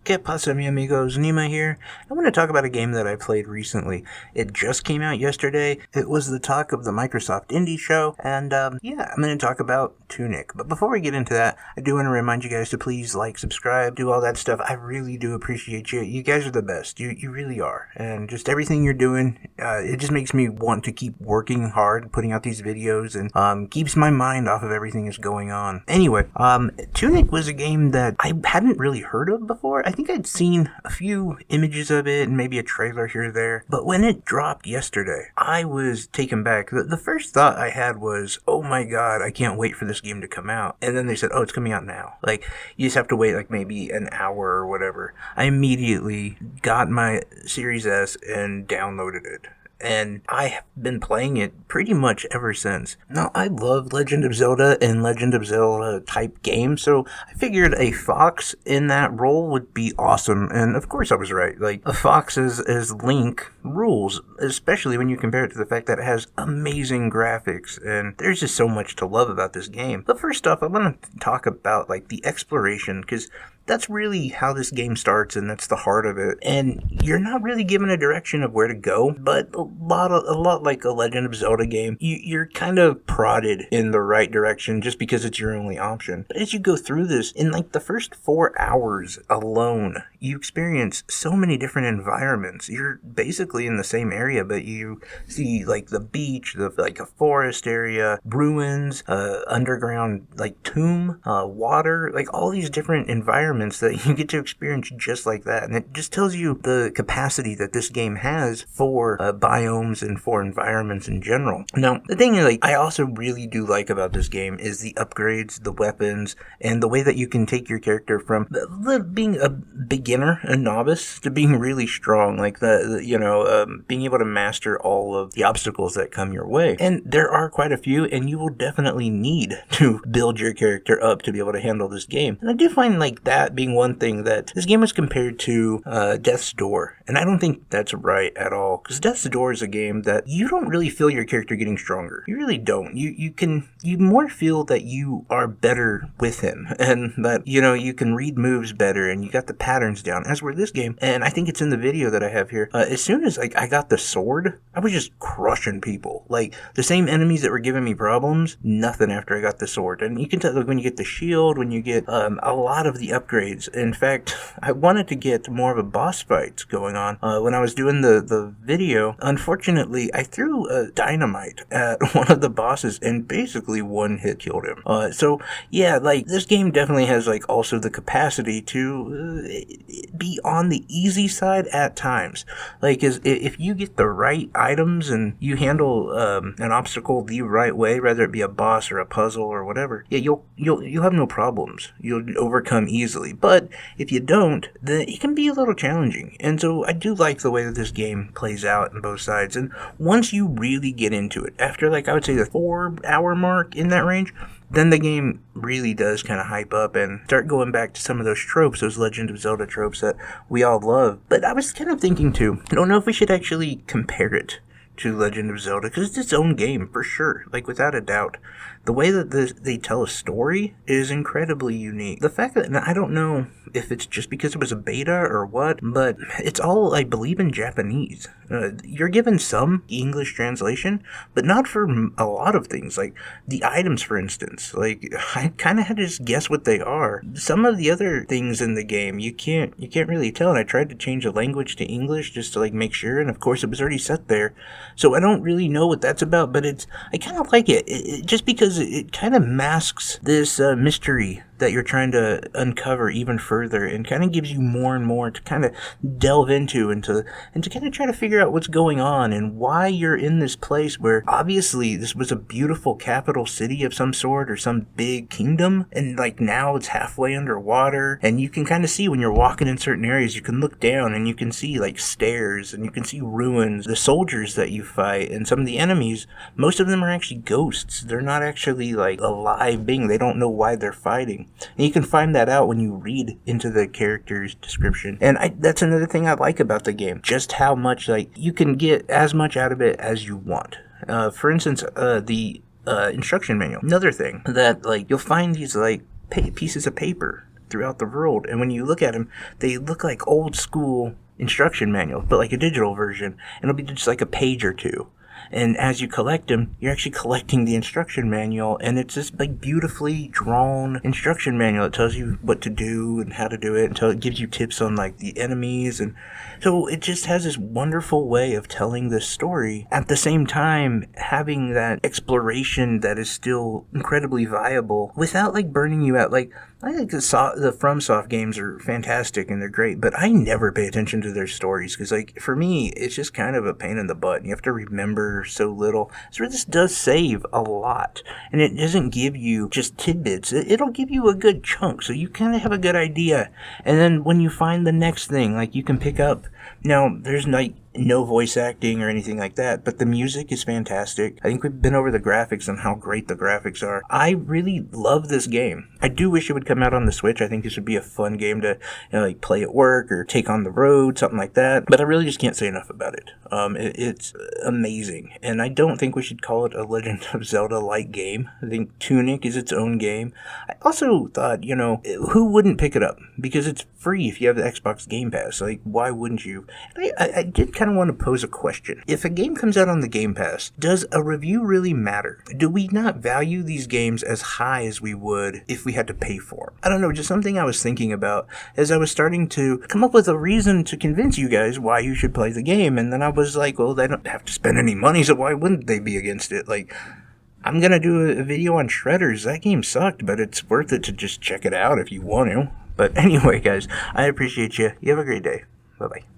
¿Qué pasa, mi amigos? Nima here. I want to talk about a game that I played recently. It just came out yesterday. It was the talk of the Microsoft Indie Show, and I'm going to talk about Tunic. But before we get into that, I do want to remind you guys to please like, subscribe, do all that stuff. I really do appreciate you. You guys are the best. You really are. And just everything you're doing, it just makes me want to keep working hard, putting out these videos, and keeps my mind off of everything that's going on. Anyway, Tunic was a game that I hadn't really heard of before. I think I'd seen a few images of it and maybe a trailer here or there, but when it dropped yesterday, I was taken back. The first thought I had was, oh my god, I can't wait for this game to come out. And then they said, oh, it's coming out now. Like, you just have to wait like maybe an hour or whatever. I immediately got my Series S and downloaded it. And I have been playing it pretty much ever since. Now, I love Legend of Zelda and Legend of Zelda type games, so I figured a fox in that role would be awesome, and of course I was right. Like, a fox as Link rules, especially when you compare it to the fact that it has amazing graphics, and there's just so much to love about this game. But first off, I want to talk about, like, the exploration, because that's really how this game starts, and that's the heart of it. And you're not really given a direction of where to go, but a lot like a Legend of Zelda game, you're kind of prodded in the right direction just because it's your only option. But as you go through this, in like the first 4 hours alone, you experience so many different environments. You're basically in the same area, but you see like the beach, like a forest area, ruins, underground like tomb, water, like all these different environments that you get to experience just like that. And it just tells you the capacity that this game has for biomes and for environments in general. Now, the thing like I also really do like about this game is the upgrades, the weapons, and the way that you can take your character from being a beginner, a novice, to being really strong, like being able to master all of the obstacles that come your way. And there are quite a few, and you will definitely need to build your character up to be able to handle this game. And I do find like that being one thing that this game was compared to Death's Door, and I don't think that's right at all, because Death's Door is a game that you don't really feel your character getting stronger. You really don't. You more feel that you are better with him, and that you can read moves better, and you got the patterns down. As with this game, and I think it's in the video that I have here, as soon as like I got the sword, I was just crushing people. Like the same enemies that were giving me problems, nothing after I got the sword. And you can tell like when you get the shield, when you get a lot of the upgrades. In fact, I wanted to get more of a boss fight going on. When I was doing the video, unfortunately, I threw dynamite at one of the bosses and basically one hit killed him. So yeah, like this game definitely has like also the capacity to be on the easy side at times. Like if you get the right items and you handle an obstacle the right way, whether it be a boss or a puzzle or whatever, yeah, you'll have no problems. You'll overcome easily. But if you don't, then it can be a little challenging. And so I do like the way that this game plays out on both sides. And once you really get into it, after like I would say the 4-hour mark in that range, then the game really does kind of hype up and start going back to some of those tropes, those Legend of Zelda tropes that we all love. But I was kind of thinking too, I don't know if we should actually compare it to Legend of Zelda, because it's its own game for sure, like without a doubt. The way that they tell a story is incredibly unique. The fact that, and I don't know if it's just because it was a beta or what, but it's all, I believe, in Japanese. You're given some English translation, but not for a lot of things. Like the items, for instance. Like I kind of had to just guess what they are. Some of the other things in the game you can't really tell. And I tried to change the language to English just to like make sure. And of course, it was already set there, so I don't really know what that's about. But I kind of like it just because it kind of masks this mystery that you're trying to uncover even further, and kind of gives you more and more to kind of delve into and to kind of try to figure out what's going on and why you're in this place where obviously this was a beautiful capital city of some sort or some big kingdom, and like now it's halfway underwater. And you can kind of see when you're walking in certain areas, you can look down and you can see like stairs and you can see ruins, the soldiers that you fight, and some of the enemies, most of them are actually ghosts. They're not actually like a live being. They don't know why they're fighting. And you can find that out when you read into the character's description. And that's another thing I like about the game. Just how much, like, you can get as much out of it as you want. For instance, the instruction manual. Another thing that, like, you'll find these, like, pieces of paper throughout the world. And when you look at them, they look like old school instruction manuals, but like a digital version. And it'll be just like a page or two. And as you collect them, you're actually collecting the instruction manual, and it's this like beautifully drawn instruction manual that tells you what to do and how to do it, until it gives you tips on like the enemies. And so it just has this wonderful way of telling this story, at the same time having that exploration that is still incredibly viable without like burning you out. Like, I think the FromSoft games are fantastic and they're great, but I never pay attention to their stories because, like, for me, it's just kind of a pain in the butt. You have to remember so little. So this does save a lot, and it doesn't give you just tidbits. It'll give you a good chunk, so you kind of have a good idea. And then when you find the next thing, like, you can pick up. Now, there's like no voice acting or anything like that, but the music is fantastic. I think we've been over the graphics and how great the graphics are. I really love this game. I do wish it would come out on the Switch. I think this would be a fun game to like play at work or take on the road, something like that. But I really just can't say enough about it. It's amazing, and I don't think we should call it a Legend of Zelda-like game. I think Tunic is its own game. I also thought, who wouldn't pick it up? Because it's free if you have the Xbox Game Pass. Like, why wouldn't you? I did kind of want to pose a question. If a game comes out on the Game Pass, does a review really matter? Do we not value these games as high as we would if we had to pay for them? I don't know, just something I was thinking about as I was starting to come up with a reason to convince you guys why you should play the game. And then I was like, well, they don't have to spend any money, so why wouldn't they be against it? Like, I'm going to do a video on Shredders. That game sucked, but it's worth it to just check it out if you want to. But anyway, guys, I appreciate you. You have a great day. Bye-bye.